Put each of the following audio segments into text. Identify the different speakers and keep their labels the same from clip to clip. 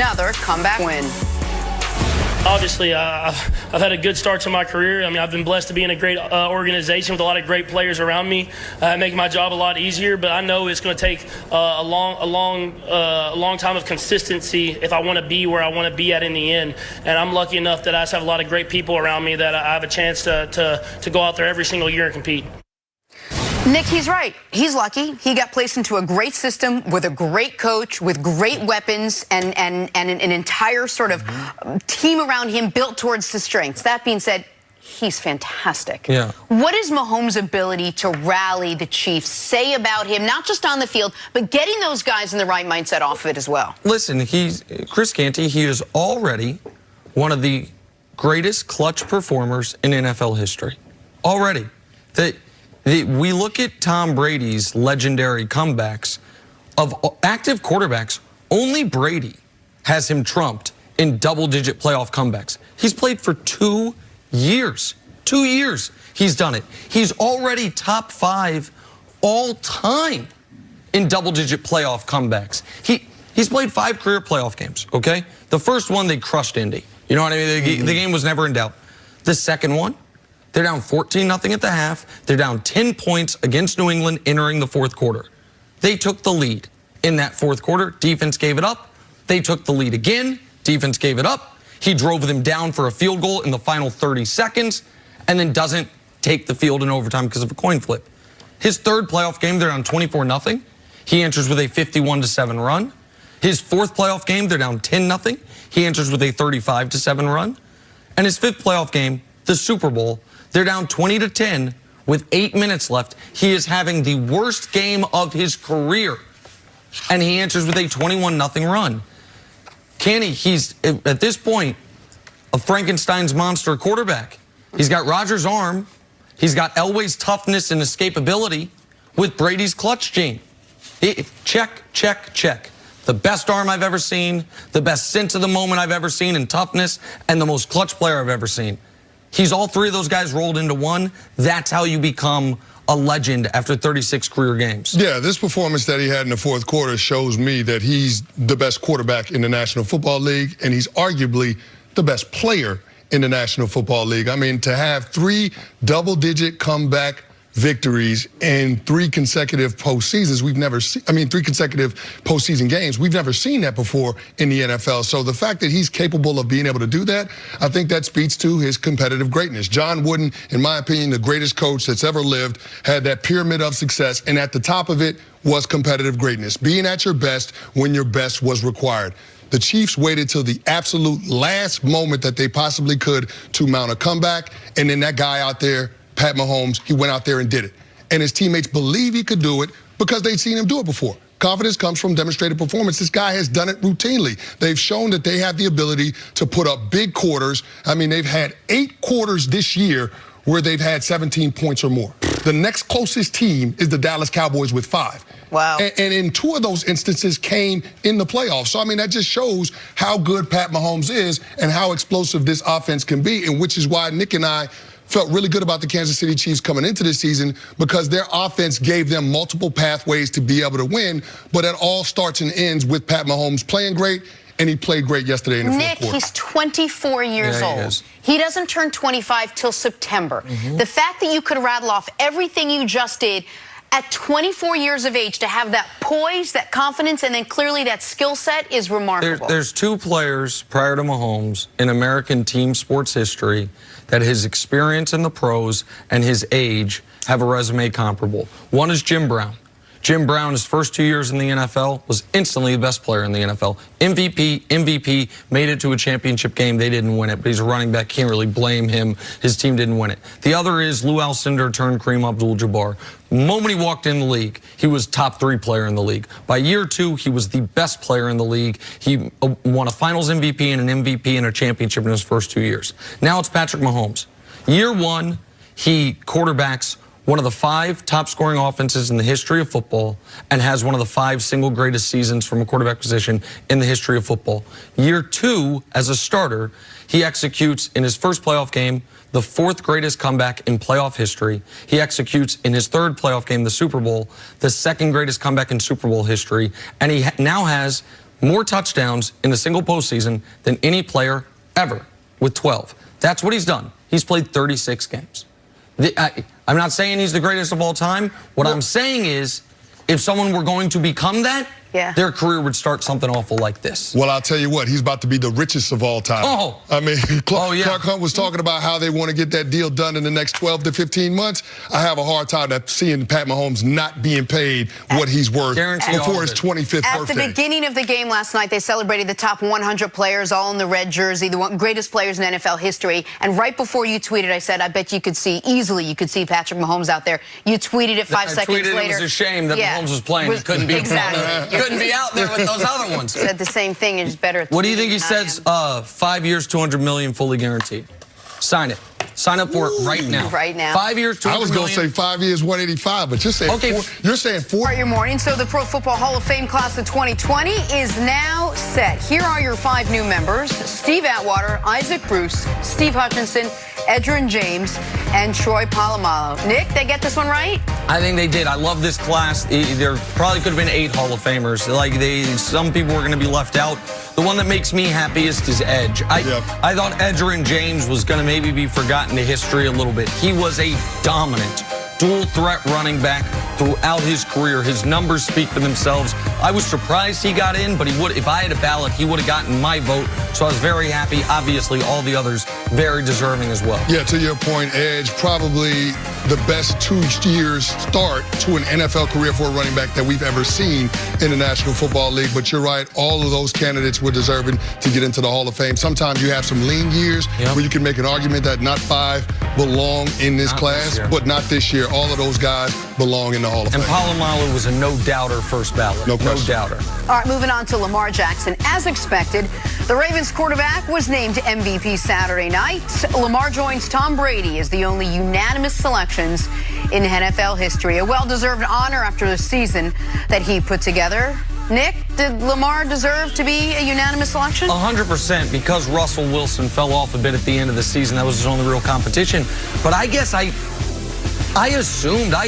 Speaker 1: another comeback win.
Speaker 2: Obviously, I've had a good start to my career. I mean, I've been blessed to be in a great organization with a lot of great players around me, making my job a lot easier. But I know it's going to take a long time of consistency if I want to be where I want to be at in the end. And I'm lucky enough that I just have a lot of great people around me that I have a chance to go out there every single year and compete.
Speaker 1: Nick, he's right. He's lucky. He got placed into a great system with a great coach, with great weapons, and an entire sort of team around him built towards his strengths. That being said, he's fantastic.
Speaker 3: Yeah. What
Speaker 1: is Mahomes' ability to rally the Chiefs say about him, not just on the field, but getting those guys in the right mindset off of it as well?
Speaker 3: Listen, Chris Canty, he is already one of the greatest clutch performers in NFL history. Already. We look at Tom Brady's legendary comebacks. Of active quarterbacks, only Brady has him trumped in double-digit playoff comebacks. He's played for 2 years. 2 years he's done it. He's already top 5 all time in double-digit playoff comebacks. He's played 5 career playoff games, okay? The first one, they crushed Indy. You know what I mean? The game was never in doubt. The second one, they're down 14-0 at the half. They're down 10 points against New England entering the fourth quarter. They took the lead in that fourth quarter. Defense gave it up. They took the lead again. Defense gave it up. He drove them down for a field goal in the final 30 seconds and then doesn't take the field in overtime because of a coin flip. His third playoff game, they're down 24-0. He enters with a 51-7 run. His fourth playoff game, they're down 10-0. He enters with a 35-7 run. And his fifth playoff game, the Super Bowl, they're down 20-10 with 8 minutes left. He is having the worst game of his career, and he enters with a 21-0 run. Kenny, he's, at this point, a Frankenstein's monster quarterback. He's got Rodgers' arm. He's got Elway's toughness and escapability with Brady's clutch gene. Check, check, check. The best arm I've ever seen, the best sense of the moment I've ever seen in toughness, and the most clutch player I've ever seen. He's all 3 of those guys rolled into one. That's how you become a legend after 36 career games.
Speaker 4: Yeah, this performance that he had in the fourth quarter shows me that he's the best quarterback in the National Football League, and he's arguably the best player in the National Football League. I mean, to have 3 double-digit comeback victories in 3 consecutive postseasons, we've never seen, 3 consecutive postseason games, we've never seen that before in the NFL. So the fact that he's capable of being able to do that, I think that speaks to his competitive greatness. John Wooden, in my opinion, the greatest coach that's ever lived, had that pyramid of success, and at the top of it was competitive greatness, being at your best when your best was required. The Chiefs waited till the absolute last moment that they possibly could to mount a comeback, and then that guy out there, Pat Mahomes, he went out there and did it. And his teammates believe he could do it because they'd seen him do it before. Confidence comes from demonstrated performance. This guy has done it routinely. They've shown that they have the ability to put up big quarters. I mean, they've had 8 quarters this year where they've had 17 points or more. The next closest team is the Dallas Cowboys with 5.
Speaker 1: Wow.
Speaker 4: And in 2 of those instances came in the playoffs. So, I mean, that just shows how good Pat Mahomes is and how explosive this offense can be, and which is why Nick and I felt really good about the Kansas City Chiefs coming into this season, because their offense gave them multiple pathways to be able to win, but it all starts and ends with Pat Mahomes playing great, and he played great yesterday in the fourth quarter.
Speaker 1: Nick, he's 24 years old. He doesn't turn 25 till September. The fact that you could rattle off everything you just did at 24 years of age, to have that poise, that confidence, and then clearly that skill set is remarkable.
Speaker 3: There's 2 players prior to Mahomes in American team sports history that his experience in the pros and his age have a resume comparable. One is Jim Brown. Jim Brown, his first 2 years in the NFL, was instantly the best player in the NFL. MVP, made it to a championship game. They didn't win it, but he's a running back. Can't really blame him. His team didn't win it. The other is Lou Alcindor turned Kareem Abdul-Jabbar. The moment he walked in the league, he was top 3 player in the league. By year 2, he was the best player in the league. He won a finals MVP and an MVP and a championship in his first 2 years. Now it's Patrick Mahomes. Year 1, he quarterbacks one of the 5 top scoring offenses in the history of football and has one of the 5 single greatest seasons from a quarterback position in the history of football. Year 2, as a starter, he executes in his first playoff game the 4th greatest comeback in playoff history. He executes in his 3rd playoff game, the Super Bowl, the 2nd greatest comeback in Super Bowl history. And he now has more touchdowns in a single postseason than any player ever with 12. That's what he's done. He's played 36 games. I'm not saying he's the greatest of all time. What I'm saying is, if someone were going to become that, their career would start something awful like this.
Speaker 4: Well, I'll tell you what, he's about to be the richest of all time.
Speaker 3: Oh.
Speaker 4: I mean, Clark Hunt was talking about how they want to get that deal done in the next 12 to 15 months. I have a hard time seeing Pat Mahomes not being paid what he's worth before his 25th birthday.
Speaker 1: At the beginning of the game last night, they celebrated the top 100 players, all in the red jersey, the greatest players in NFL history. And right before you tweeted, I said, I bet you could see Patrick Mahomes out there. You tweeted it 5 seconds later.
Speaker 3: It was a shame that Mahomes was playing. He couldn't be couldn't be out there with those other ones.
Speaker 1: Said the same thing, and just better.
Speaker 3: What do you think he says? 5 years, $200 million, fully guaranteed. Sign it. Sign up for it right now.
Speaker 1: Right now.
Speaker 3: 5 years, $200 million.
Speaker 4: I was going to say 5 years, 185, but you're saying four.
Speaker 1: Start your morning. So the Pro Football Hall of Fame class of 2020 is now set. Here are your 5 new members: Steve Atwater, Isaac Bruce, Steve Hutchinson, Edgerrin James, and Troy Polamalu. Nick, they get this one right?
Speaker 3: I think they did. I love this class. There probably could have been 8 Hall of Famers. Some people were going to be left out. The one that makes me happiest is Edge. I thought Edgerrin James was going to maybe be forgotten to history a little bit. He was a dominant dual threat running back throughout his career. His numbers speak for themselves. I was surprised he got in, but if I had a ballot, he would have gotten my vote. So I was very happy. Obviously, all the others very deserving as well.
Speaker 4: Yeah, to your point, Edge, probably the best 2 years start to an NFL career for a running back that we've ever seen in the National Football League. But you're right, all of those candidates were deserving to get into the Hall of Fame. Sometimes you have some lean years where you can make an argument that not 5 belong in this class, but not this year. All of those guys belong in the Hall of Fame.
Speaker 3: And Polamalu was a no-doubter first ballot.
Speaker 4: No question.
Speaker 3: No doubter.
Speaker 1: All right, moving on to Lamar Jackson. As expected, the Ravens quarterback was named MVP Saturday night. Lamar joins Tom Brady as the only unanimous selections in NFL history. A well-deserved honor after the season that he put together. Nick, did Lamar deserve to be a unanimous selection?
Speaker 3: 100%, because Russell Wilson fell off a bit at the end of the season. That was his only real competition. But I guess I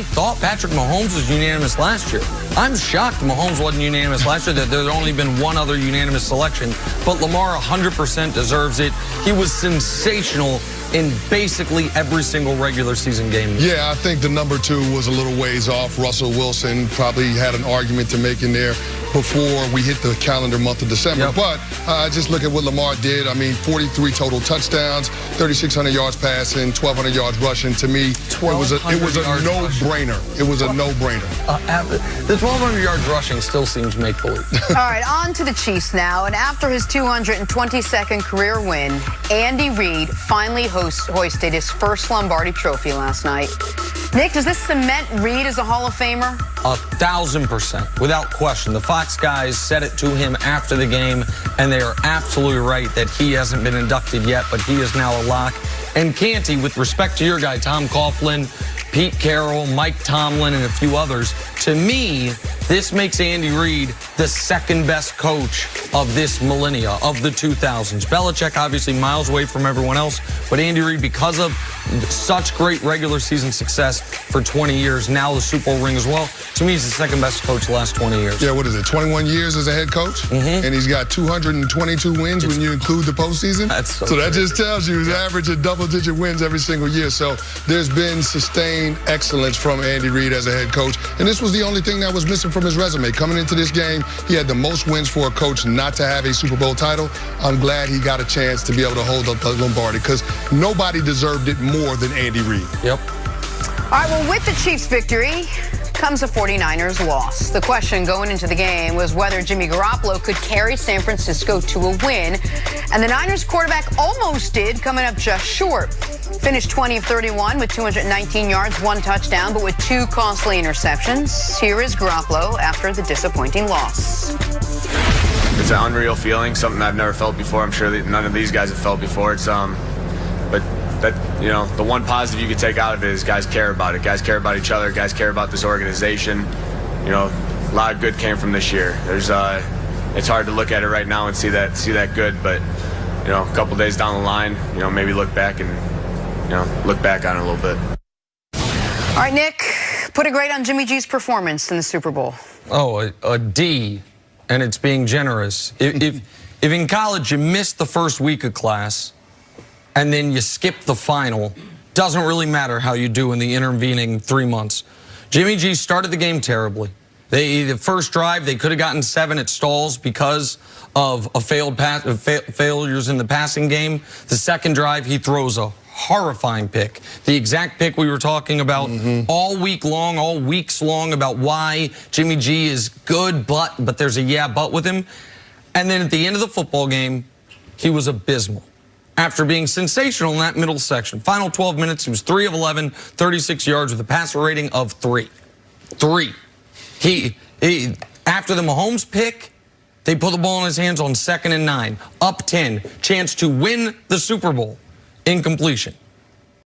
Speaker 3: thought Patrick Mahomes was unanimous last year. I'm shocked Mahomes wasn't unanimous last year, that there's only been one other unanimous selection. But Lamar 100% deserves it. He was sensational in basically every single regular season game.
Speaker 4: Yeah, I think the number 2 was a little ways off. Russell Wilson probably had an argument to make in there before we hit the calendar month of December. But just look at what Lamar did. I mean, 43 total touchdowns, 3,600 yards passing, 1,200 yards rushing. To me, it was a no-brainer. It was a no-brainer.
Speaker 3: The 1,200 yards rushing still seems make-believe.
Speaker 1: All right, on to the Chiefs now. And after his 222nd career win, Andy Reid finally hoisted his first Lombardi trophy last night. Nick, does this cement Reid as a Hall of Famer?
Speaker 3: 1,000%, without question. The Fox guys said it to him after the game, and they are absolutely right that he hasn't been inducted yet, but he is now a lock. And Canty, with respect to your guy, Tom Coughlin, Pete Carroll, Mike Tomlin, and a few others, to me, this makes Andy Reid the second best coach of this millennia, of the 2000s. Belichick, obviously, miles away from everyone else, but Andy Reid, because of such great regular season success for 20 years, now the Super Bowl ring as well, to me, he's the second best coach the last 20 years.
Speaker 4: Yeah, what is it, 21 years as a head coach? And he's got 222 wins when you include the postseason? So that just tells you he's averaging double-digit wins every single year. So there's been sustained excellence from Andy Reid as a head coach. And this was the only thing that was missing from his resume. Coming into this game, he had the most wins for a coach not to have a Super Bowl title. I'm glad he got a chance to be able to hold up the Lombardi, because nobody deserved it more than Andy Reid.
Speaker 3: Yep.
Speaker 1: All right, well, with the Chiefs' victory comes a 49ers loss. The question going into the game was whether Jimmy Garoppolo could carry San Francisco to a win. And the Niners quarterback almost did, coming up just short. Finished 20 of 31 with 219 yards, 1 touchdown, but with 2 costly interceptions. Here is Garoppolo after the disappointing loss.
Speaker 5: It's an unreal feeling, something I've never felt before. I'm sure that none of these guys have felt before. It's but that, you know, the one positive you can take out of it is guys care about it. Guys care about each other. Guys care about this organization. You know, a lot of good came from this year. There's it's hard to look at it right now and see that good, but you know, a couple days down the line, you know, maybe look back and look back on it a little bit.
Speaker 1: All right, Nick, put a grade on Jimmy G's performance in the Super Bowl.
Speaker 3: Oh, a D. and it's being generous. If in college you missed the first week of class and then you skip the final, doesn't really matter how you do in the intervening 3 months. Jimmy G started the game terribly. The first drive, they could have gotten 7 at stalls because of a failures in the passing game. The second drive, he throws a horrifying pick. The exact pick we were talking about all weeks long about why Jimmy G is good, but there's a yeah, but with him. And then at the end of the football game, he was abysmal. After being sensational in that middle section. Final 12 minutes, he was 3 of 11, 36 yards with a passer rating of 3. 3. He after the Mahomes pick, they put the ball in his hands on 2nd and 9, up 10, chance to win the Super Bowl. Incompletion.